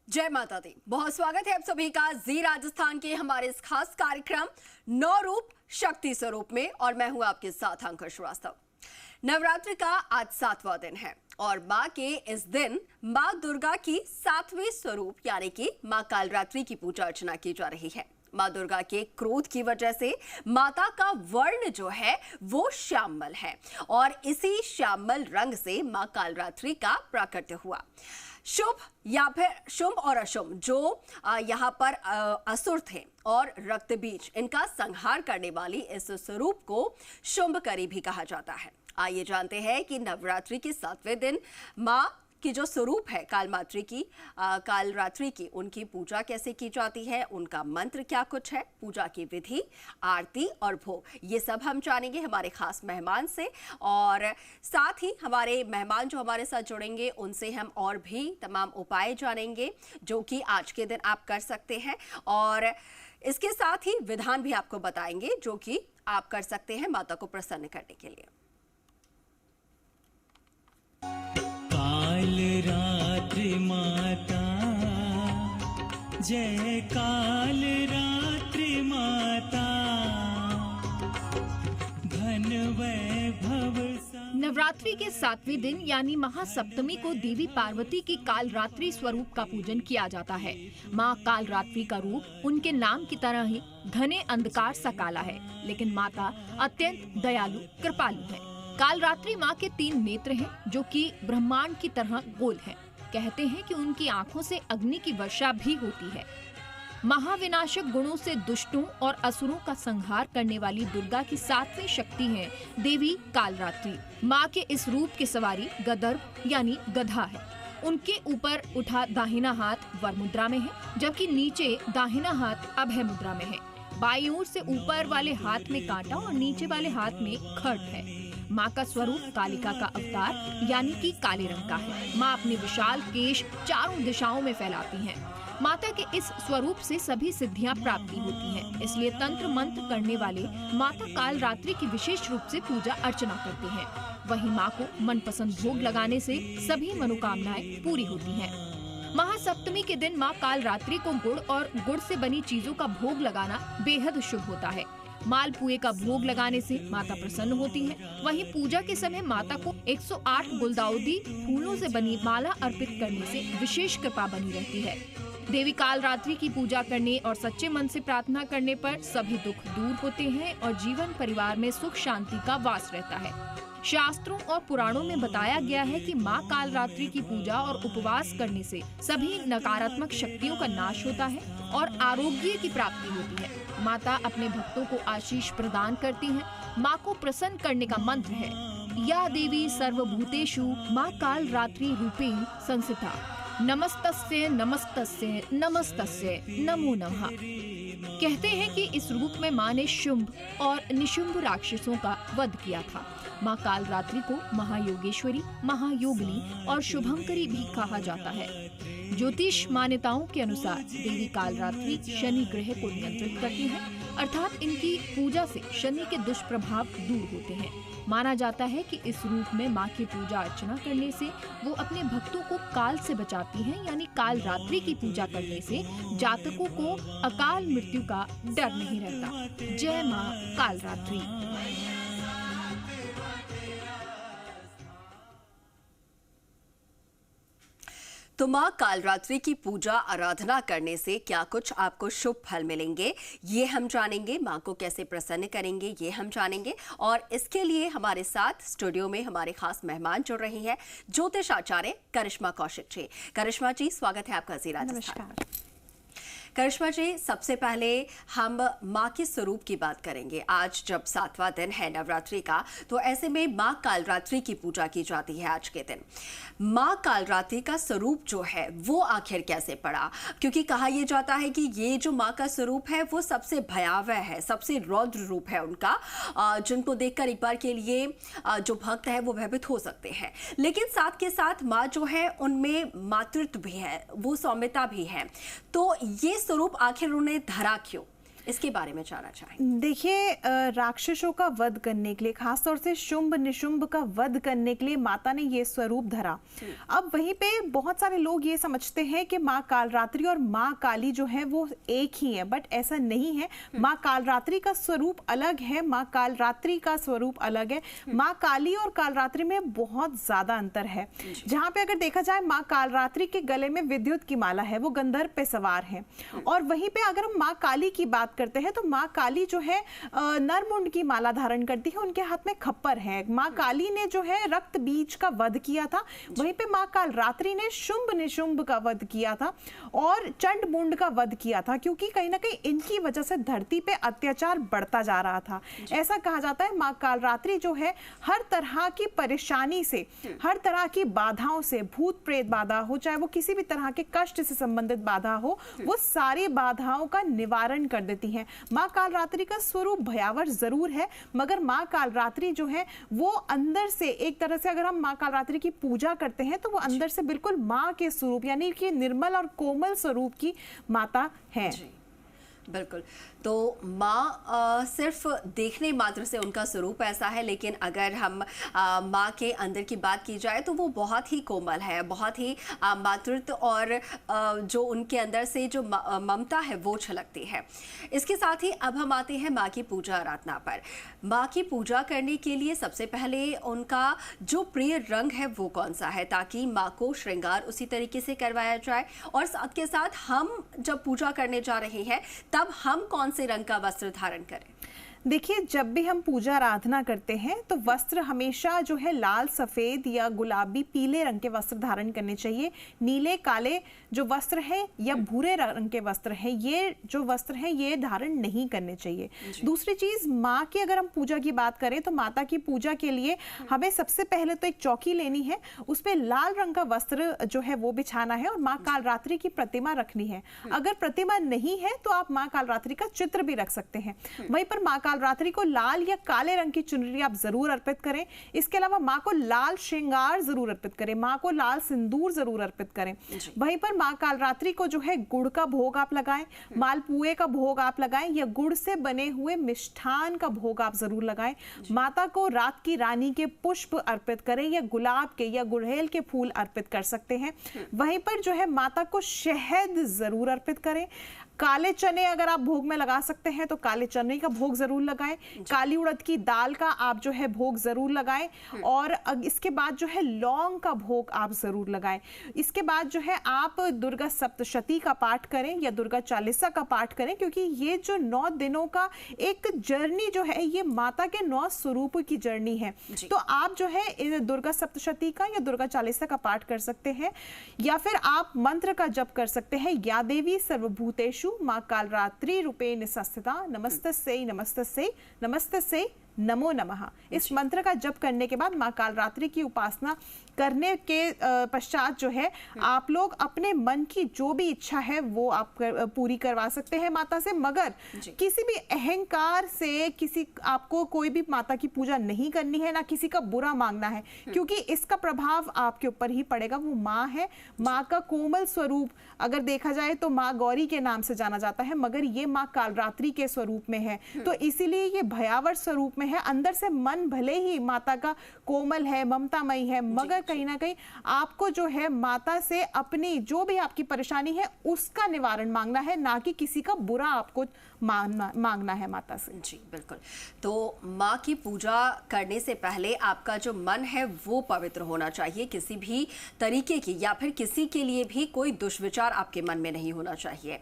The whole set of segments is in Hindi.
जय माता दी। बहुत स्वागत है आप सभी का जी राजस्थान के हमारे इस खास कार्यक्रम नौ रूप शक्ति स्वरूप में, और मैं हूं आपके साथ अंकुर श्रीवास्तव। नवरात्रि का आज 7वां दिन है और मां के इस दिन मां दुर्गा की 7वें स्वरूप यानी कि मां कालरात्रि की पूजा अर्चना की जा रही है। मां दुर्गा के क्रोध की वजह से माता का वर्ण जो है वो श्यामल है और इसी श्यामल रंग से मां कालरात्रि का प्राकट्य हुआ। शुभ या फिर शुभ और अशुभ जो यहाँ पर असुर थे और रक्त बीज इनका संहार करने वाली इस स्वरूप को शुंभकरी भी कहा जाता है। आइए जानते हैं कि नवरात्रि के 7वें दिन मां की जो स्वरूप है कालरात्रि की उनकी पूजा कैसे की जाती है, उनका मंत्र क्या कुछ है, पूजा की विधि, आरती और भोग, ये सब हम जानेंगे हमारे खास मेहमान से। और साथ ही हमारे मेहमान जो हमारे साथ जुड़ेंगे उनसे हम और भी तमाम उपाय जानेंगे जो कि आज के दिन आप कर सकते हैं, और इसके साथ ही विधान भी आपको बताएंगे जो कि आप कर सकते हैं माता को प्रसन्न करने के लिए। काल रात्रि माता, जय काल रात्रि माता, धन वैभव। नवरात्रि के 7वें दिन यानी महासप्तमी को देवी पार्वती की कालरात्रि स्वरूप का पूजन किया जाता है। माँ कालरात्रि का रूप उनके नाम की तरह ही घने अंधकार सा काला है, लेकिन माता अत्यंत दयालु कृपालु है। कालरात्रि माँ के 3 नेत्र हैं जो कि ब्रह्मांड की तरह गोल हैं। कहते हैं कि उनकी आंखों से अग्नि की वर्षा भी होती है। महाविनाशक गुणों से दुष्टों और असुरों का संहार करने वाली दुर्गा की 7वीं शक्ति है देवी कालरात्रि। माँ के इस रूप की सवारी गदर्भ यानी गधा है। उनके ऊपर उठा दाहिना हाथ वर मुद्रा में है, जबकि नीचे दाहिना हाथ अभय मुद्रा में है। बाईं ओर से ऊपर वाले हाथ में कांटा और नीचे वाले हाथ में खड्ग है। माँ का स्वरूप कालिका का अवतार यानी कि काले रंग का है। माँ अपने विशाल केश चारों दिशाओं में फैलाती हैं। माता के इस स्वरूप से सभी सिद्धियां प्राप्ति होती हैं, इसलिए तंत्र मंत्र करने वाले माता कालरात्रि की विशेष रूप से पूजा अर्चना करते हैं। वहीं माँ को मनपसंद भोग लगाने से सभी मनोकामनाएं पूरी होती हैं। महासप्तमी के दिन माँ कालरात्रि को गुड़ और गुड़ से बनी चीजों का भोग लगाना बेहद शुभ होता है। मालपुए का भोग लगाने से माता प्रसन्न होती है। वहीं पूजा के समय माता को 108 गुलदाउदी फूलों से बनी माला अर्पित करने से विशेष कृपा बनी रहती है। देवी कालरात्रि की पूजा करने और सच्चे मन से प्रार्थना करने पर सभी दुख दूर होते हैं और जीवन परिवार में सुख शांति का वास रहता है। शास्त्रों और पुराणों में बताया गया है कि माँ कालरात्रि की पूजा और उपवास करने से सभी नकारात्मक शक्तियों का नाश होता है और आरोग्य की प्राप्ति होती है। माता अपने भक्तों को आशीष प्रदान करती हैं। माँ को प्रसन्न करने का मंत्र है या देवी सर्वभूतेषु माँ कालरात्रि रूपेण संस्थिता, नमस्तस्ये नमस्तस्ये नमस्तस्ये नमो नमः। कहते हैं कि इस रूप में माँ ने शुंभ और निशुंभ राक्षसों का वध किया था। माँ कालरात्रि को महायोगेश्वरी, महायोगिनी और शुभंकरी भी कहा जाता है। ज्योतिष मान्यताओं के अनुसार देवी कालरात्रि शनि ग्रह को नियंत्रित करती है, अर्थात इनकी पूजा से शनि के दुष्प्रभाव दूर होते हैं। माना जाता है कि इस रूप में माँ की पूजा अर्चना करने से वो अपने भक्तों को काल से बचाती हैं, यानी कालरात्रि की पूजा करने से जातकों को अकाल मृत्यु का डर नहीं रहता। जय माँ कालरात्रि। तो माँ कालरात्रि की पूजा आराधना करने से क्या कुछ आपको शुभ फल मिलेंगे, ये हम जानेंगे। माँ को कैसे प्रसन्न करेंगे ये हम जानेंगे, और इसके लिए हमारे साथ स्टूडियो में हमारे खास मेहमान जुड़ रही हैं ज्योतिष आचार्य करिश्मा कौशिक जी। करिश्मा जी, स्वागत है आपका जी राजस्थान। करिश्मा जी, सबसे पहले हम माँ के स्वरूप की बात करेंगे। आज जब 7वां दिन है नवरात्रि का, तो ऐसे में माँ कालरात्रि की पूजा की जाती है आज के दिन। माँ कालरात्रि का स्वरूप जो है वो आखिर कैसे पड़ा, क्योंकि कहा यह जाता है कि ये जो माँ का स्वरूप है वो सबसे भयावह है, सबसे रौद्र रूप है उनका, जिनको देखकर एक बार के लिए जो भक्त है वो भयभीत हो सकते हैं। लेकिन साथ के साथ माँ जो है उनमें मातृत्व भी है, वो सौम्यता भी है। तो ये स्वरूप आखिर उन्हें धरा क्यों? इसके बारे में जानना चाहेंगे। देखिए, राक्षसों का वध करने के लिए, खासतौर से शुंभ निशुंभ का वध करने के लिए माता ने ये स्वरूप धरा। अब वहीं पे बहुत सारे लोग ये समझते हैं कि माँ कालरात्रि और माँ काली जो है वो एक ही है, बट ऐसा नहीं है। माँ कालरात्रि का स्वरूप अलग है, माँ कालरात्रि का स्वरूप अलग है। माँ काली और कालरात्रि में बहुत ज्यादा अंतर है। जहाँ पे अगर देखा जाए, माँ कालरात्रि के गले में विद्युत की माला है, वो गंधर्व पे सवार है। और वहीं पे अगर हम माँ काली की बात करते हैं तो माँ काली जो है नरमुंड की माला धारण करती है, उनके हाथ में खप्पर है। माँ काली ने जो है रक्त बीज का वध किया था, वहीं पे माँ कालरात्रि ने शुंभ निशुंभ का वध किया था और चंड मुंड का वध किया था, क्योंकि कहीं ना कहीं इनकी वजह से धरती पे अत्याचार बढ़ता जा रहा था। ऐसा कहा जाता है माँ कालरात्रि जो है हर तरह की परेशानी से, हर तरह की बाधाओं से, भूत प्रेत बाधा हो, चाहे वो किसी भी तरह के कष्ट से संबंधित बाधा हो, वो सारी बाधाओं का निवारण कर देती हैं। माँ कालरात्रि का स्वरूप भयावह जरूर है, मगर माँ कालरात्रि जो है वो अंदर से, एक तरह से अगर हम माँ कालरात्रि की पूजा करते हैं तो वो अंदर से बिल्कुल माँ के स्वरूप, यानी कि निर्मल और कोमल स्वरूप की माता है। बिल्कुल। तो माँ सिर्फ देखने मात्र से उनका स्वरूप ऐसा है, लेकिन अगर हम माँ के अंदर की बात की जाए तो वो बहुत ही कोमल है, बहुत ही मातृत्व और जो उनके अंदर से जो ममता है वो झलकती है। इसके साथ ही अब हम आते हैं माँ की पूजा आराधना पर। माँ की पूजा करने के लिए सबसे पहले उनका जो प्रिय रंग है वो कौन सा है, ताकि माँ को श्रृंगार उसी तरीके से करवाया जाए, और साथ के साथ हम जब पूजा करने जा रहे हैं तब हम कौन से रंग का वस्त्र धारण करें। देखिए, जब भी हम पूजा आराधना करते हैं तो वस्त्र हमेशा जो है लाल, सफेद या गुलाबी, पीले रंग के वस्त्र धारण करने चाहिए। नीले, काले जो वस्त्र हैं या भूरे रंग के वस्त्र हैं, ये जो वस्त्र हैं ये धारण नहीं करने चाहिए। दूसरी चीज, माँ की अगर हम पूजा की बात करें तो माता की पूजा के लिए हमें सबसे पहले तो एक चौकी लेनी है, उसपे लाल रंग का वस्त्र जो है वो बिछाना है और माँ कालरात्रि की प्रतिमा रखनी है। अगर प्रतिमा नहीं है तो आप माँ कालरात्रि का चित्र भी रख सकते हैं। वहीं पर माँ कालरात्रि को लाल या काले रंग की चुनरी आप जरूर अर्पित करें। इसके अलावा माँ को लाल श्रृंगार जरूर अर्पित करें, माँ को लाल सिंदूर जरूर अर्पित करें। वहीं पर माँ कालरात्रि को जो है गुड़ का भोग आप लगाएं, मालपुए का भोग आप लगाएं या गुड़ से बने हुए मिष्ठान का भोग आप जरूर लगाएं। माता को रात की रानी के पुष्प अर्पित करें या गुलाब के या गुड़हल के फूल अर्पित कर सकते हैं। वहीं पर जो है माता को शहद जरूर अर्पित करें। काले चने अगर आप भोग में लगा सकते हैं तो काले चने का भोग जरूर लगाएं। काली उड़द की दाल का आप जो है भोग जरूर लगाएं और इसके बाद जो है लौंग का भोग आप जरूर लगाएं। इसके बाद जो है आप दुर्गा सप्तशती का पाठ करें या दुर्गा चालीसा का पाठ करें, क्योंकि ये जो 9 दिनों का एक जर्नी जो है ये माता के 9 स्वरूप की जर्नी है। तो आप जो है दुर्गा सप्तशती का या दुर्गा चालीसा का पाठ कर सकते हैं, या फिर आप मंत्र का जप कर सकते हैं, या देवी सर्वभूतेषु माँ कालरात्रि रूपेण संस्थिता नमस्तस्यै नमस्तस्यै नमस्तस्यै नमो नमः। इस मंत्र का जप करने के बाद माँ कालरात्रि की उपासना करने के पश्चात जो है आप लोग अपने मन की जो भी इच्छा है वो आप पूरी करवा सकते हैं माता से, मगर किसी भी अहंकार से किसी आपको कोई भी माता की पूजा नहीं करनी है, ना किसी का बुरा मांगना है, क्योंकि इसका प्रभाव आपके ऊपर ही पड़ेगा। वो माँ है, माँ का कोमल स्वरूप अगर देखा जाए तो माँ गौरी के नाम से जाना जाता है, मगर ये माँ कालरात्रि के स्वरूप में है, तो इसीलिए ये भयावह स्वरूप में है। अंदर से मन भले ही माता का कोमल है, ममतामयी है, मगर कहीं ना कहीं आपको जो है माता से अपनी जो भी आपकी परेशानी है उसका निवारण मांगना है, ना कि किसी का बुरा आपको मांगना है माता से। जी बिल्कुल। तो माँ की पूजा करने से पहले आपका जो मन है वो पवित्र होना चाहिए, किसी भी तरीके की या फिर किसी के लिए भी कोई दुष्विचार आपके मन में नहीं होना चाहिए,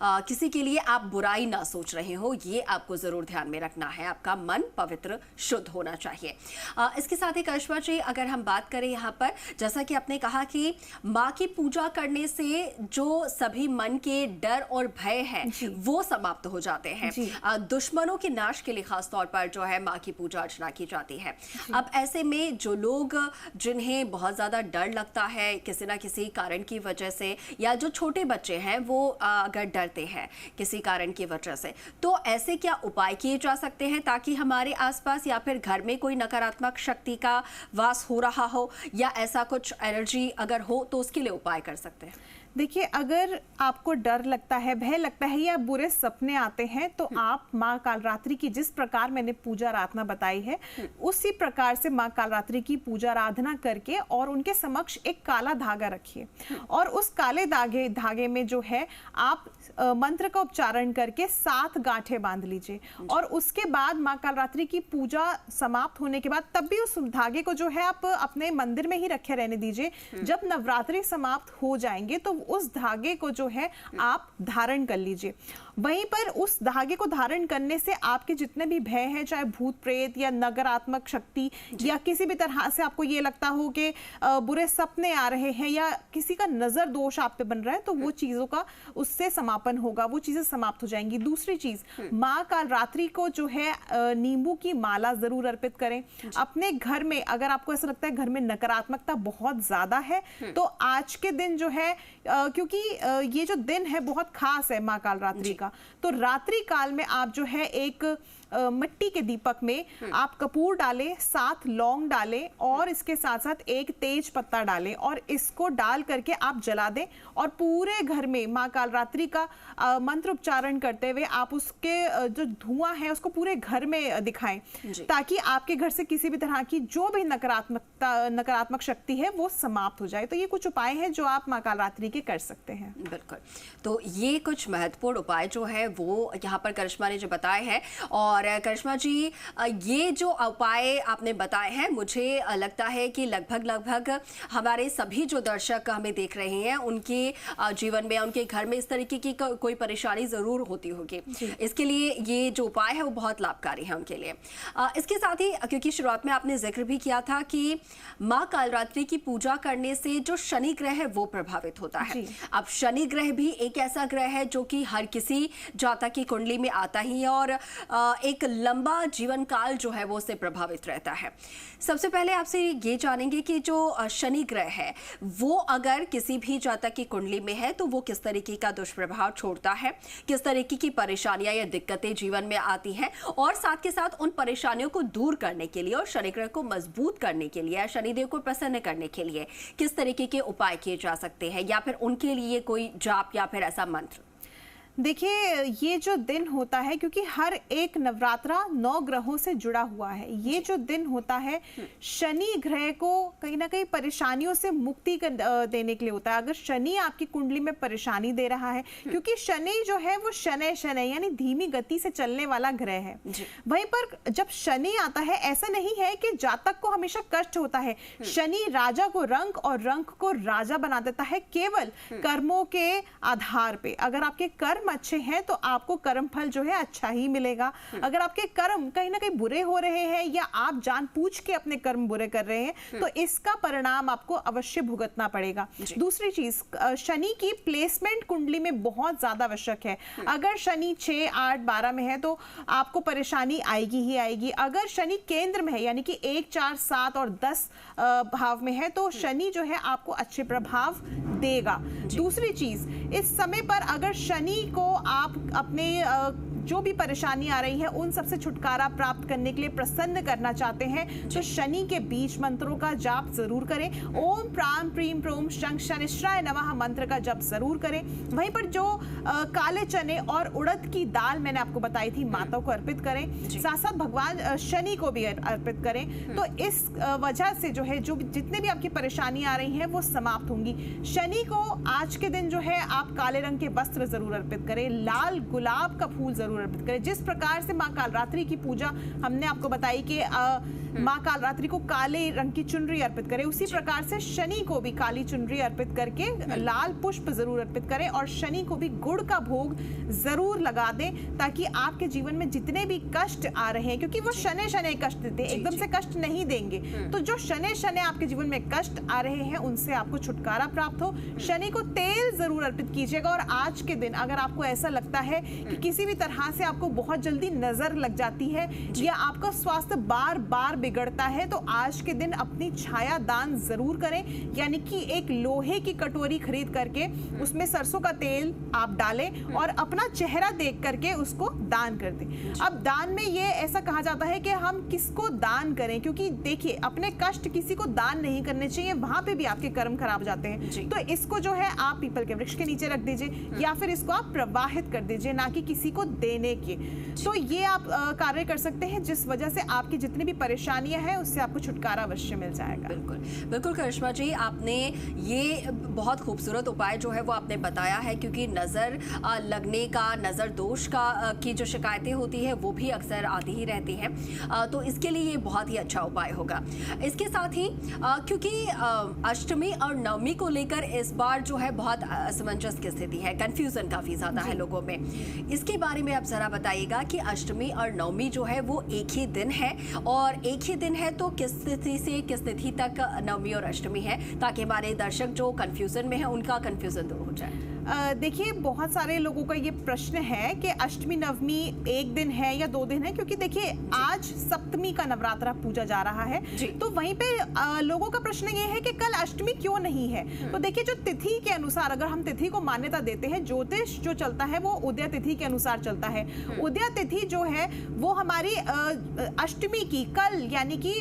किसी के लिए आप बुराई ना सोच रहे हो, ये आपको जरूर ध्यान में रखना है। आपका मन पवित्र शुद्ध होना चाहिए। इसके साथ ही करिश्मा जी, अगर हम बात करें यहाँ पर, जैसा कि आपने कहा कि माँ की पूजा करने से जो सभी मन के डर और भय है वो समाप्त हो जाते हैं, दुश्मनों के नाश के लिए खास तौर पर जो है माँ की पूजा अर्चना की जाती है। अब ऐसे में जो लोग जिन्हें बहुत ज्यादा डर लगता है किसी ना किसी कारण की वजह से, या जो छोटे बच्चे हैं वो अगर डरते हैं किसी कारण की वजह से, तो ऐसे क्या उपाय किए जा सकते हैं ताकि हमारे आसपास या फिर घर में कोई नकारात्मक शक्ति का वास हो रहा हो या ऐसा कुछ एनर्जी अगर हो तो उसके लिए उपाय कर सकते हैं? देखिए, अगर आपको डर लगता है, भय लगता है या बुरे सपने आते हैं तो आप माँ कालरात्रि की जिस प्रकार मैंने पूजा आराधना बताई है उसी प्रकार से माँ कालरात्रि की पूजा आराधना करके और उनके समक्ष एक काला धागा रखिए और उस काले धागे में जो है आप मंत्र का उच्चारण करके 7 गांठें बांध लीजिए और उसके बाद माँ कालरात्रि की पूजा समाप्त होने के बाद तब भी उस धागे को जो है आप अपने मंदिर में ही रखे रहने दीजिए। जब नवरात्रि समाप्त हो जाएंगे तो उस धागे को जो है आप धारण कर लीजिए। वहीं पर उस धागे को धारण करने से आपके जितने भी भय हैं, चाहे भूत प्रेत या नकारात्मक शक्ति या किसी भी तरह से आपको ये लगता हो कि बुरे सपने आ रहे हैं या किसी का नजर दोष आप पे बन रहा है, तो वो चीजों का उससे समापन होगा, वो चीजें समाप्त हो जाएंगी। दूसरी चीज, माँ कालरात्रि को जो है नींबू की माला जरूर अर्पित करें। अपने घर में अगर आपको ऐसा लगता है घर में नकारात्मकता बहुत ज्यादा है तो आज के दिन जो है क्योंकि ये जो दिन है बहुत खास है माँ कालरात्रि का, तो रात्रि काल में आप जो है एक मिट्टी के दीपक में आप कपूर डालें, 7 लौंग डालें और इसके साथ साथ एक तेज पत्ता डालें और इसको डाल करके आप जला दें और पूरे घर में माँ कालरात्रि का मंत्र उच्चारण करते हुए आप उसके जो धुआं है उसको पूरे घर में दिखाएं ताकि आपके घर से किसी भी तरह की जो भी नकारात्मक शक्ति है वो समाप्त हो जाए। तो ये कुछ उपाय हैं जो आप माँ कालरात्रि के कर सकते हैं। बिल्कुल, तो ये कुछ महत्वपूर्ण उपाय जो है वो यहाँ पर करिश्मा ने जो बताए हैं। और करिश्मा जी, ये जो उपाय आपने बताए हैं मुझे लगता है कि लगभग हमारे सभी जो दर्शक हमें देख रहे हैं उनके जीवन में, उनके घर में इस तरीके की कोई परेशानी जरूर होती होगी। इसके लिए ये जो उपाय है वो बहुत लाभकारी है उनके लिए। इसके साथ ही क्योंकि शुरुआत में आपने जिक्र भी किया था कि माँ कालरात्रि की पूजा करने से जो शनि ग्रह है वो प्रभावित होता है। अब शनि ग्रह भी एक ऐसा ग्रह है जो कि हर किसी जातक की कुंडली में आता ही है और एक लंबा जीवन काल जो है वो उससे प्रभावित रहता है। सबसे पहले आपसे ये जानेंगे कि जो शनि ग्रह है वो अगर किसी भी जातक की कुंडली में है तो वो किस तरीके का दुष्प्रभाव छोड़ता है, किस तरीके की परेशानियां या दिक्कतें जीवन में आती हैं और साथ के साथ उन परेशानियों को दूर करने के लिए और शनि ग्रह को मजबूत करने के लिए, शनिदेव को प्रसन्न करने के लिए किस तरीके के उपाय किए जा सकते हैं या फिर उनके लिए कोई जाप या फिर ऐसा मंत्र? देखिए, ये जो दिन होता है क्योंकि हर एक नवरात्रा 9 ग्रहों से जुड़ा हुआ है, ये जो दिन होता है शनि ग्रह को कहीं ना कहीं परेशानियों से मुक्ति देने के लिए होता है। अगर शनि आपकी कुंडली में परेशानी दे रहा है क्योंकि शनि जो है वो शनै यानी धीमी गति से चलने वाला ग्रह है। वहीं पर जब शनि आता है ऐसा नहीं है कि जातक को हमेशा कष्ट होता है। शनि राजा को रंक और रंक को राजा बना देता है केवल कर्मों के आधार पे। अगर आपके कर्म अच्छे हैं तो आपको कर्म फल जो है अच्छा ही मिलेगा। अगर आपके कर्म कहीं ना कहीं बुरे हो रहे हैं या आप जानबूझ के अपने कर्म बुरे कर रहे हैं तो इसका परिणाम आपको अवश्य भुगतना पड़ेगा। दूसरी चीज, शनि की प्लेसमेंट कुंडली में बहुत ज्यादा आवश्यक है। अगर शनि 6, 8, 12 में है तो आपको परेशानी आएगी ही आएगी। अगर शनि केंद्र में है यानी कि 1, 4, 7 और 10 भाव में है तो शनि जो है आपको अच्छे प्रभाव देगा। दूसरी चीज, इस समय पर अगर शनि को आप अपने जो भी परेशानी आ रही है उन सबसे छुटकारा प्राप्त करने के लिए प्रसन्न करना चाहते हैं तो शनि के बीज मंत्रों का जाप जरूर करें। ओम प्राम प्रीम प्रोम शंख शनिश्चराय नमः मंत्र का जाप जरूर करें। वहीं पर जो काले चने और उड़द की दाल मैंने आपको बताई थी माता को अर्पित करें, साथ साथ भगवान शनि को भी अर्पित करें। तो इस वजह से जो है जो जितने भी आपकी परेशानी आ रही है वो समाप्त होंगी। शनि को आज के दिन जो है आप काले रंग के वस्त्र जरूर अर्पित करें, लाल गुलाब का फूल जरूर अर्पित करें। जिस प्रकार से माँ कालरात्रि की पूजा हमने आपको बताई कि माँ कालरात्रि को काले रंग की चुनरी अर्पित करें, उसी प्रकार से शनि को भी काली चुनरी अर्पित करके लाल पुष्प जरूर अर्पित करें और शनि को भी गुड़ का भोग जरूर लगा दें ताकि आपके जीवन में जितने भी कष्ट आ रहे हैं, क्योंकि वो शनि शनि कष्ट देते हैं, एकदम से कष्ट नहीं देंगे, तो जो शनि शनि आपके जीवन में कष्ट आ रहे हैं उनसे आपको छुटकारा प्राप्त हो। शनि को तेल जरूर अर्पित कीजिएगा और आज के दिन अगर आपको ऐसा लगता है कि किसी भी तरह जहाँ से आपको बहुत जल्दी नजर लग जाती है या आपका स्वास्थ्य बार बार बिगड़ता है, तो आज के दिन अपनी छाया दान जरूर करें। यानी कि एक लोहे की कटोरी खरीद करके उसमें सरसों का तेल आप डालें और अपना चेहरा देख करके उसको दान कर दें। अब दान में ये ऐसा कहा जाता है कि हम किसको दान करें, क्योंकि देखिए अपने कष्ट किसी को दान नहीं करने चाहिए, वहां पे भी आपके कर्म खराब हो जाते हैं। तो इसको जो है आप पीपल के वृक्ष के नीचे रख दीजिए या फिर इसको आप प्रवाहित कर दीजिए, ना कि किसी को देने के। तो ये आप कार्य कर सकते हैं, जिस वजह से आपकी जितनी भी परेशानियां हैं उससे आपको छुटकारा अवश्य मिल जाएगा। बिल्कुल बिल्कुल करिश्मा जी, आपने ये बहुत खूबसूरत उपाय जो है वो आपने बताया है, क्योंकि नज़र लगने का, नज़र दोष का की जो शिकायतें होती है वो भी अक्सर आती ही रहती हैं, तो इसके लिए ये बहुत ही अच्छा उपाय होगा। इसके साथ ही क्योंकि अष्टमी और नवमी को लेकर इस बार जो है बहुत असमंजस की स्थिति है, कंफ्यूजन काफ़ी ज़्यादा है लोगों में। इसके बारे में आप ज़रा बताइएगा कि अष्टमी और नवमी जो है वो एक ही दिन है, और एक ही दिन है तो किस तिथि से किस तिथि तक नवमी और अष्टमी है, ताकि हमारे दर्शक जो कंफ्यूजन में है उनका कंफ्यूजन दूर हो जाए। देखिए बहुत सारे लोगों का ये प्रश्न है कि अष्टमी नवमी एक दिन है या 2 दिन है, क्योंकि देखिए आज सप्तमी का नवरात्रा पूजा जा रहा है, तो वहीं पे लोगों का प्रश्न ये है कि कल अष्टमी क्यों नहीं है। तो देखिए जो तिथि के अनुसार, अगर हम तिथि को मान्यता देते हैं, ज्योतिष जो चलता है वो उदय तिथि के अनुसार चलता है। उदय तिथि जो है वो हमारी अष्टमी की कल, यानी कि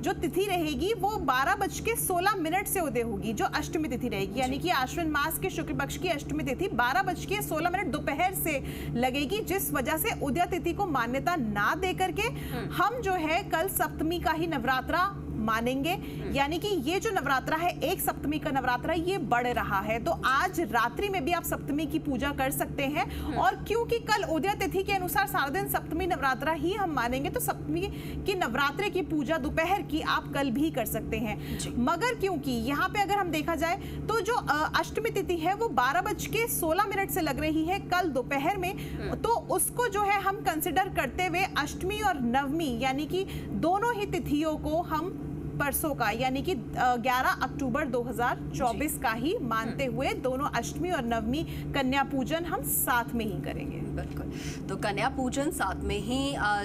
जो तिथि रहेगी वो 12:16 से उदय होगी, जो अष्टमी तिथि रहेगी। यानी कि आश्विन मास के शुक्ल पक्ष की अष्टमी तिथि 12:16 दोपहर से लगेगी, जिस वजह से उदय तिथि को मान्यता ना दे करके हम जो है कल सप्तमी का ही नवरात्रा मानेंगे। यानी कि ये जो नवरात्रा है, एक सप्तमी का नवरात्रा, ये बढ़ रहा है। तो आज रात्रि में भी आप सप्तमी की पूजा कर सकते हैं, और क्योंकि कल उदय तिथि के अनुसार सारा दिन सप्तमी नवरात्रा ही हम मानेंगे, तो सप्तमी की नवरात्रि की पूजा दोपहर की आप कल भी कर सकते हैं। मगर क्योंकि यहाँ पे अगर हम देखा जाए तो जो अष्टमी तिथि है वो 12:16 से लग रही है कल दोपहर में, तो उसको जो है हम कंसिडर करते हुए अष्टमी और नवमी यानी कि दोनों ही तिथियों को हम परसों का यानी कि 11 अक्टूबर 2024 का ही मानते हुए दोनों अष्टमी और नवमी कन्या पूजन हम साथ में ही करेंगे। बिल्कुल, तो कन्या पूजन साथ में ही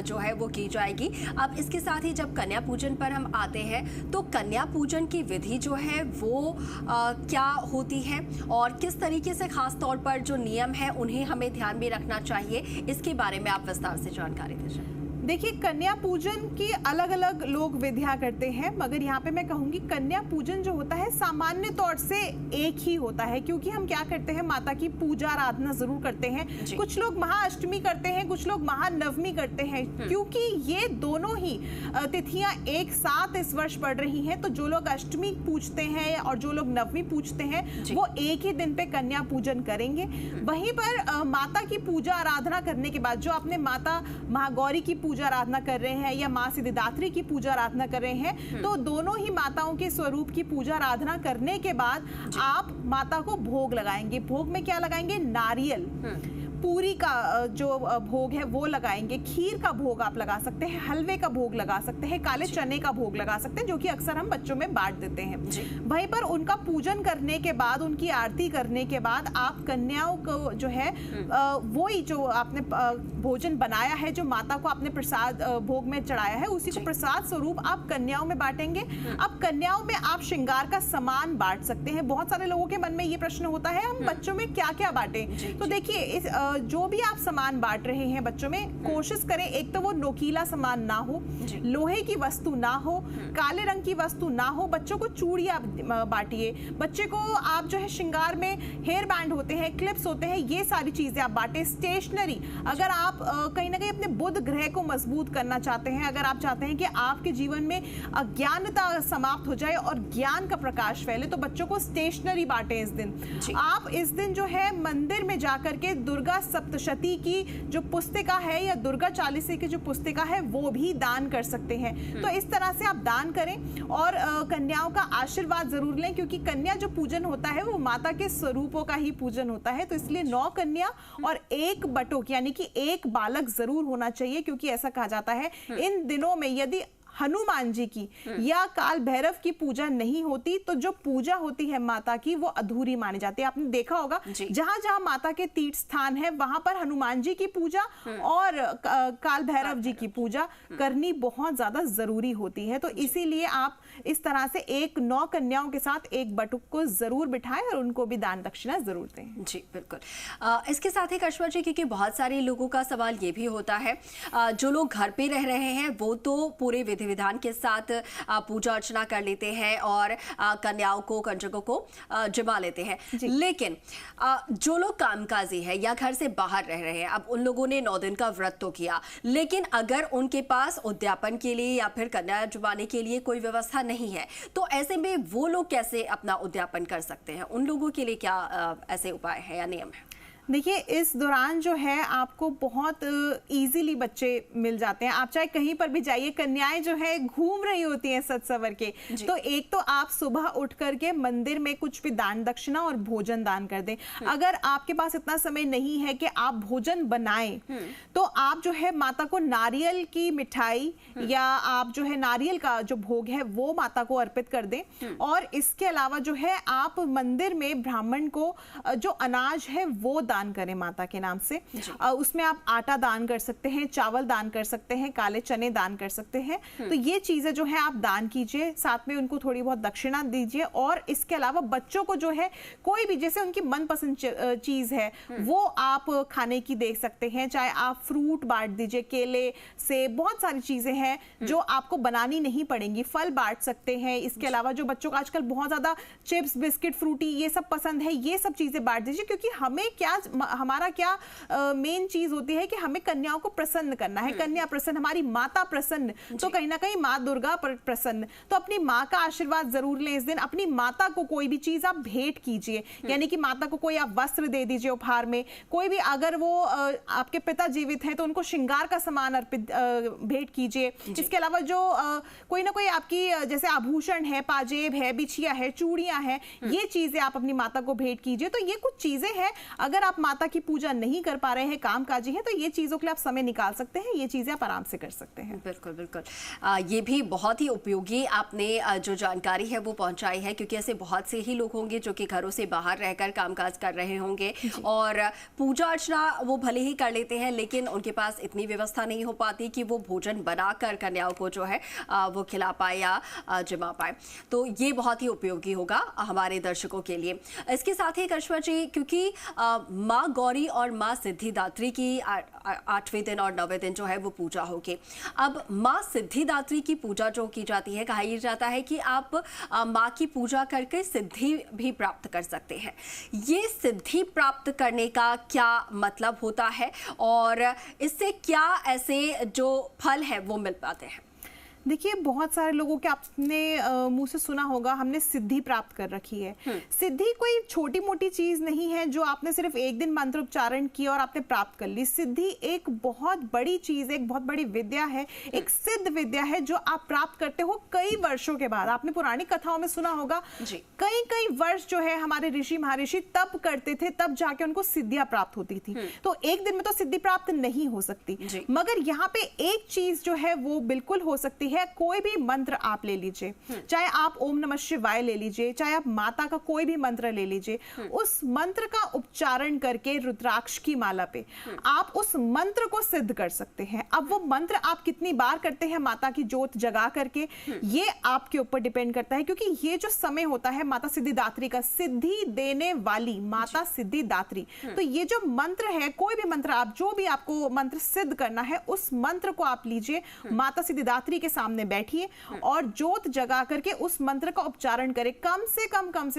जो है वो की जाएगी। अब इसके साथ ही जब कन्या पूजन पर हम आते हैं, तो कन्या पूजन की विधि जो है वो क्या होती है, और किस तरीके से खास तौर पर जो नियम है उन्हें हमें ध्यान में रखना चाहिए, इसके बारे में आप विस्तार से जानकारी दीजिए। देखिए कन्या पूजन की अलग अलग लोग विधियां करते हैं, मगर यहाँ पे मैं कहूंगी कन्या पूजन जो होता है सामान्य तौर से एक ही होता है, क्योंकि हम क्या करते हैं, माता की पूजा आराधना जरूर करते हैं। कुछ लोग महाअष्टमी करते हैं, कुछ लोग महानवमी करते हैं। क्योंकि ये दोनों ही तिथियां एक साथ इस वर्ष पड़ रही हैं, तो जो लोग अष्टमी पूजते हैं और जो लोग नवमी पूजते हैं वो एक ही दिन पे कन्या पूजन करेंगे। वहीं पर माता की पूजा आराधना करने के बाद, जो आपने माता महागौरी की पूजा आराधना कर रहे हैं या मां सिद्धिदात्री की पूजा आराधना कर रहे हैं, तो दोनों ही माताओं के स्वरूप की पूजा आराधना करने के बाद आप माता को भोग लगाएंगे। भोग में क्या लगाएंगे, नारियल, पूरी का जो भोग है वो लगाएंगे, खीर का भोग आप लगा सकते हैं, हलवे का भोग लगा सकते हैं, काले चने का भोग लगा सकते हैं, जो कि अक्सर हम बच्चों में बांट देते हैं। वहीं पर उनका पूजन करने के बाद, उनकी आरती करने के बाद आप कन्याओं को जो है वही जो आपने भोजन बनाया है, जो माता को आपने प्रसाद भोग में चढ़ाया है, उसी को प्रसाद स्वरूप आप कन्याओं में बांटेंगे। अब कन्याओं में आप श्रृंगार का सामान बांट सकते हैं। बहुत सारे लोगों के मन में ये प्रश्न होता है, हम बच्चों में क्या क्या बांटें। तो देखिए इस जो भी आप सामान बांट रहे हैं बच्चों में, कोशिश करें एक तो वो नोकीला सामान ना हो, लोहे की वस्तु ना हो, काले रंग की वस्तु ना हो। बच्चों को चूड़ियां बांटिए, बच्चे को आप जो है श्रृंगार में हेयर बैंड होते हैं, क्लिप्स होते हैं, ये सारी चीजें आप बांटे। स्टेशनरी, अगर आप कहीं ना कहीं अपने बुध ग्रह को मजबूत करना चाहते हैं, अगर आप चाहते हैं कि आपके जीवन में अज्ञानता समाप्त हो जाए और ज्ञान का प्रकाश फैले, तो बच्चों को स्टेशनरी बांटे इस दिन। आप इस दिन जो है मंदिर में जाकर के दुर्गा सप्तशती की जो पुस्तिका है या दुर्गा चालीसा की जो पुस्तिका है वो भी दान कर सकते हैं। तो इस तरह से आप दान करें और कन्याओं का आशीर्वाद जरूर लें, क्योंकि कन्या जो पूजन होता है वो माता के स्वरूपों का ही पूजन होता है। तो इसलिए 9 कन्या और 1 बटुक यानी कि 1 बालक जरूर होना चाहिए, क्योंकि ऐसा कहा जाता है इन दिनों में यदि हनुमान जी की या काल भैरव की पूजा नहीं होती तो जो पूजा होती है माता की वो अधूरी मानी जाती है। आपने देखा होगा जहां जहां माता के तीर्थ स्थान है वहां पर हनुमान जी की पूजा और काल भैरव जी की पूजा करनी बहुत ज्यादा जरूरी होती है। तो इसीलिए आप इस तरह से 9 कन्याओं के साथ एक बटुक को जरूर बिठाएं और उनको भी दान दक्षिणा जरूर दें। जी बिल्कुल। इसके साथ ही कश्मा जी, क्योंकि बहुत सारे लोगों का सवाल ये भी होता है, जो लोग घर पे रह रहे हैं वो तो पूरे विधि विधान के साथ पूजा अर्चना कर लेते हैं और कन्याओं को, कंजकों को जिमा लेते हैं, लेकिन जो लोग कामकाजी है या घर से बाहर रह रहे हैं, अब उन लोगों ने 9 दिन का व्रत तो किया, लेकिन अगर उनके पास उद्यापन के लिए या फिर कन्या जुबाने के लिए कोई व्यवस्था नहीं है, तो ऐसे में वो लोग कैसे अपना उद्यापन कर सकते हैं? उन लोगों के लिए क्या ऐसे उपाय है या नियम है? देखिए, इस दौरान जो है आपको बहुत इजीली बच्चे मिल जाते हैं। आप चाहे कहीं पर भी जाइए, कन्याएं जो है घूम रही होती हैं सज सवर के, तो एक तो आप सुबह उठ करके मंदिर में कुछ भी दान दक्षिणा और भोजन दान कर दें। अगर आपके पास इतना समय नहीं है कि आप भोजन बनाएं, तो आप जो है माता को नारियल की मिठाई या आप जो है नारियल का जो भोग है वो माता को अर्पित कर दें। और इसके अलावा जो है आप मंदिर में ब्राह्मण को जो अनाज है वो दान करें माता के नाम से। उसमें आप आटा दान कर सकते हैं, चावल दान कर सकते हैं, काले चने दान कर सकते हैं। तो ये चीजें जो है आप दान कीजिए, साथ में उनको थोड़ी बहुत दक्षिणा दीजिए। और इसके अलावा बच्चों को जो है कोई भी जैसे उनकी मनपसंद चीज है वो आप खाने की दे सकते हैं, चाहे आप फ्रूट बांट दीजिए, केले से बहुत सारी चीजें हैं जो आपको बनानी नहीं पड़ेंगी, फल बांट सकते हैं। इसके अलावा जो बच्चों को आजकल बहुत ज्यादा चिप्स, बिस्किट, फ्रूटी ये सब पसंद है, ये सब चीजें बांट दीजिए, क्योंकि हमें क्या, हमारा क्या मेन चीज होती है कि हमें कन्याओं को प्रसन्न करना है। कन्या प्रसन्न, हमारी माता प्रसन्न, तो कहीं ना कहीं माँ दुर्गा प्रसन्न। तो अपनी माँ का आशीर्वाद जरूर लें इस दिन। अपनी माता को कोई भी चीज आप भेंट कीजिए, यानी कि माता को कोई आप वस्त्र दे दीजिए उपहार में। कोई भी, अगर वो आपके पिता जीवित हैं तो उनको श्रृंगार का सामान अर्पित भेंट कीजिए। इसके अलावा जो कोई ना कोई आपकी जैसे आभूषण है, पाजेब है, बिछिया है, चूड़ियां हैं, ये चीजें आप अपनी माता को भेंट कीजिए। तो ये कुछ चीजें हैं, अगर आप माता की पूजा नहीं कर पा रहे हैं, कामकाजी हैं, तो ये चीजों के लिए आप समय निकाल सकते हैं, ये चीजें आप आराम से कर सकते हैं। बिल्कुल बिल्कुल। ये भी बहुत ही उपयोगी आपने जो जानकारी है वो पहुंचाई है, क्योंकि ऐसे बहुत से ही लोग होंगे जो कि घरों से बाहर रहकर कामकाज कर रहे होंगे और पूजा अर्चना वो भले ही कर लेते हैं, लेकिन उनके पास इतनी व्यवस्था नहीं हो पाती कि वो भोजन बनाकर कन्याओं को जो है वो खिला पाए या जिमा पाए। तो ये बहुत ही उपयोगी होगा हमारे दर्शकों के लिए। इसके साथ ही कश्मा जी, क्योंकि माँ गौरी और माँ सिद्धिदात्री की 8वें दिन और 9वें दिन जो है वो पूजा होगी। अब माँ सिद्धिदात्री की पूजा जो की जाती है, कहा जाता है कि आप माँ की पूजा करके सिद्धि भी प्राप्त कर सकते हैं। ये सिद्धि प्राप्त करने का क्या मतलब होता है और इससे क्या ऐसे जो फल है वो मिल पाते हैं? देखिए, बहुत सारे लोगों के आपने मुंह से सुना होगा, हमने सिद्धि प्राप्त कर रखी है। सिद्धि कोई छोटी मोटी चीज नहीं है जो आपने सिर्फ एक दिन मंत्र उच्चारण किया और आपने प्राप्त कर ली। सिद्धि एक बहुत बड़ी चीज, एक बहुत बड़ी विद्या है, एक सिद्ध विद्या है जो आप प्राप्त करते हो कई वर्षों के बाद। आपने पुरानी कथाओं में सुना होगा, कई कई वर्ष जो है हमारे ऋषि महर्षि तप करते थे, तब जाके उनको सिद्धियां प्राप्त होती थी। तो एक दिन में तो सिद्धि प्राप्त नहीं हो सकती, मगर यहाँ पे एक चीज जो है वो बिल्कुल हो सकती है। कोई भी मंत्र आप ले लीजिए, चाहे आप ओम नमः शिवाय ले लीजिए, चाहे आप माता का कोई भी मंत्र ले लीजिए, उस मंत्र का उच्चारण करके रुद्राक्ष की माला पे आप उस मंत्र को सिद्ध कर सकते हैं। अब वो मंत्र आप कितनी बार करते हैं माता की जोत जगा करके, ये आपके ऊपर डिपेंड करता है, क्योंकि ये जो समय होता है माता सिद्धिदात्री का, सिद्धि देने वाली माता सिद्धिदात्री, तो ये जो मंत्र है, कोई भी मंत्र आप, जो भी आपको मंत्र सिद्ध करना है, उस मंत्र को आप लीजिए, माता सिद्धिदात्री के सामने बैठिए और जोत जगा करके उस मंत्र का उच्चारण करें। कम से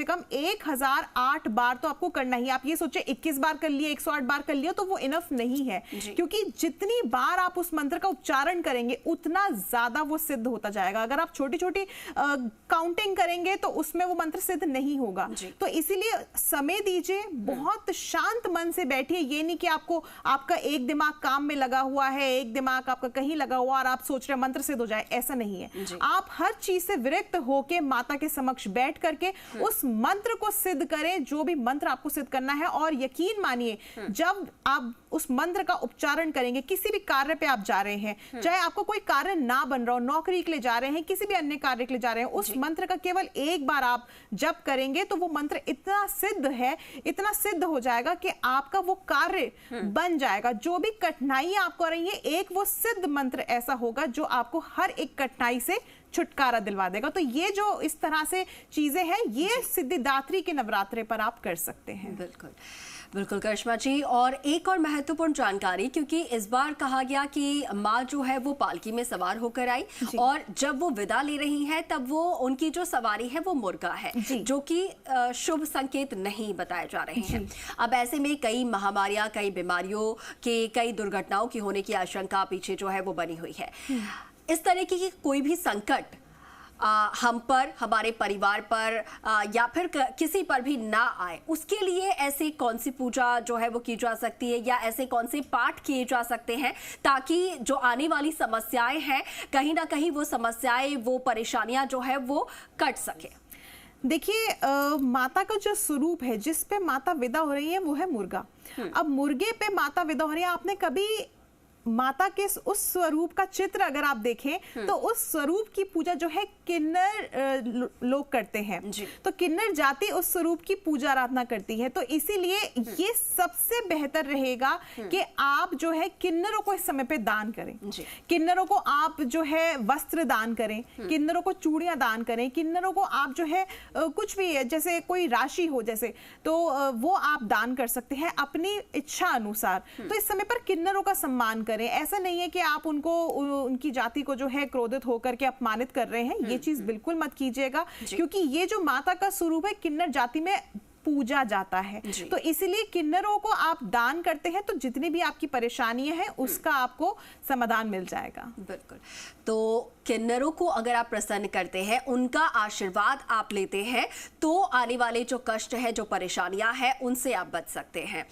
कम 1008 बार तो आपको करना ही। आप ये सोचे 21 बार कर लिए, 108 बार कर लिया तो वो इनफ नहीं है, क्योंकि जितनी बार आप उस मंत्र का उच्चारण करेंगे उतना ज्यादा वो सिद्ध होता जाएगा। अगर आप छोटी छोटी काउंटिंग करेंगे तो उसमें वो मंत्र सिद्ध नहीं होगा। तो इसीलिए समय दीजिए, बहुत शांत मन से बैठिए। ये नहीं कि आपका एक दिमाग काम में लगा हुआ है, एक दिमाग आपका कहीं लगा हुआ और आप सोच रहे मंत्र सिद्ध हो जाए, ऐसा नहीं है। आप हर चीज से विरक्त होके माता के समक्ष बैठ करके उस मंत्र को सिद्ध करें, जो भी मंत्र आपको सिद्ध करना है, और यकीन मानिए जब आप उस मंत्र का उच्चारण करेंगे, किसी भी कार्य पे आप जा रहे हैं, चाहे आपको कोई कार्य ना बन रहा हो, नौकरी के लिए जा रहे हैं, किसी भी अन्य कार्य के लिए जा रहे हैं, उस मंत्र का केवल एक बार आप जप करेंगे तो वो मंत्र इतना सिद्ध है, इतना सिद्ध हो जाएगा कि आपका वो कार्य बन जाएगा। जो भी कठिनाई आपको आ रही है, एक वो सिद्ध मंत्र ऐसा होगा जो आपको हर एक कठिनाई से छुटकारा दिलवा देगा। तो ये जो इस तरह से चीजें हैं, ये सिद्धिदात्री के नवरात्रे पर आप कर सकते हैं। बिल्कुल बिल्कुल करिश्मा जी। और एक और महत्वपूर्ण जानकारी, क्योंकि इस बार कहा गया कि माँ जो है वो पालकी में सवार होकर आई और जब वो विदा ले रही हैं तब वो उनकी जो सवारी है वो मुर्गा है, जो कि शुभ संकेत नहीं बताए जा रहे हैं। अब ऐसे में कई महामारियां, कई बीमारियों के, कई दुर्घटनाओं की होने की आशंका पीछे जो है वो बनी हुई है। इस तरीके की कोई भी संकट हम पर, हमारे परिवार पर या फिर किसी पर भी ना आए, उसके लिए ऐसे कौन सी पूजा जो है वो की जा सकती है, या ऐसे कौन से पाठ किए जा सकते हैं ताकि जो आने वाली समस्याएं हैं, कहीं ना कहीं वो समस्याएं, वो परेशानियां जो है वो कट सके? देखिए, माता का जो स्वरूप है, जिस पे माता विदा हो रही है, वो है मुर्गा। अब मुर्गे पे माता विदा हो रही है। आपने कभी माता के उस स्वरूप का चित्र अगर आप देखें तो उस स्वरूप की पूजा जो है किन्नर लोग करते हैं, तो किन्नर जाति उस स्वरूप की पूजा आराधना करती है। तो इसीलिए ये सबसे बेहतर रहेगा कि आप जो है किन्नरों को इस समय पे दान करें। किन्नरों को आप जो है वस्त्र दान करें, किन्नरों को चूड़ियां दान करें, किन्नरों को आप जो है कुछ भी, जैसे कोई राशि हो जैसे, तो वो आप दान कर सकते हैं अपनी इच्छा अनुसार। तो इस समय पर किन्नरों का सम्मान करें। ऐसा नहीं है कि आप उनको, उनकी जाति को जो है क्रोधित होकर के अपमानित कर रहे हैं, ये चीज बिल्कुल मत कीजिएगा, क्योंकि ये जो माता का स्वरूप है किन्नर जाति में पूजा जाता है। तो इसीलिए किन्नरों को आप दान करते हैं तो जितनी भी आपकी परेशानियां हैं उसका आपको समाधान मिल जाएगा। बिल्कुल। तो किन्नरों को अगर आप प्रसन्न करते हैं, उनका आशीर्वाद आप लेते हैं, तो आने वाले जो कष्ट है, जो परेशानियां हैं, उनसे आप बच सकते हैं।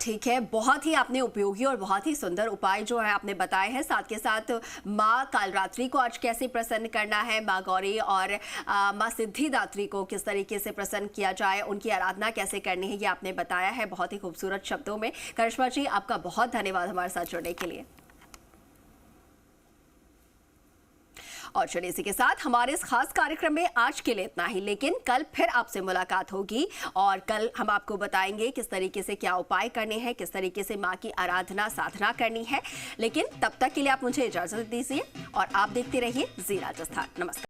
ठीक है, बहुत ही आपने उपयोगी और बहुत ही सुंदर उपाय जो है आपने बताए हैं। साथ के साथ माँ कालरात्रि को आज कैसे प्रसन्न करना है, माँ गौरी और माँ सिद्धिदात्री को किस तरीके से प्रसन्न किया जाए, उनकी आराधना कैसे करनी है, ये आपने बताया है बहुत ही खूबसूरत शब्दों में। करिश्मा जी, आपका बहुत धन्यवाद हमारे साथ जुड़ने के लिए। और चलिए, इसी के साथ हमारे इस खास कार्यक्रम में आज के लिए इतना ही, लेकिन कल फिर आपसे मुलाकात होगी और कल हम आपको बताएंगे किस तरीके से क्या उपाय करने हैं, किस तरीके से माँ की आराधना साधना करनी है। लेकिन तब तक के लिए आप मुझे इजाजत दीजिए और आप देखते रहिए जी राजस्थान। नमस्कार।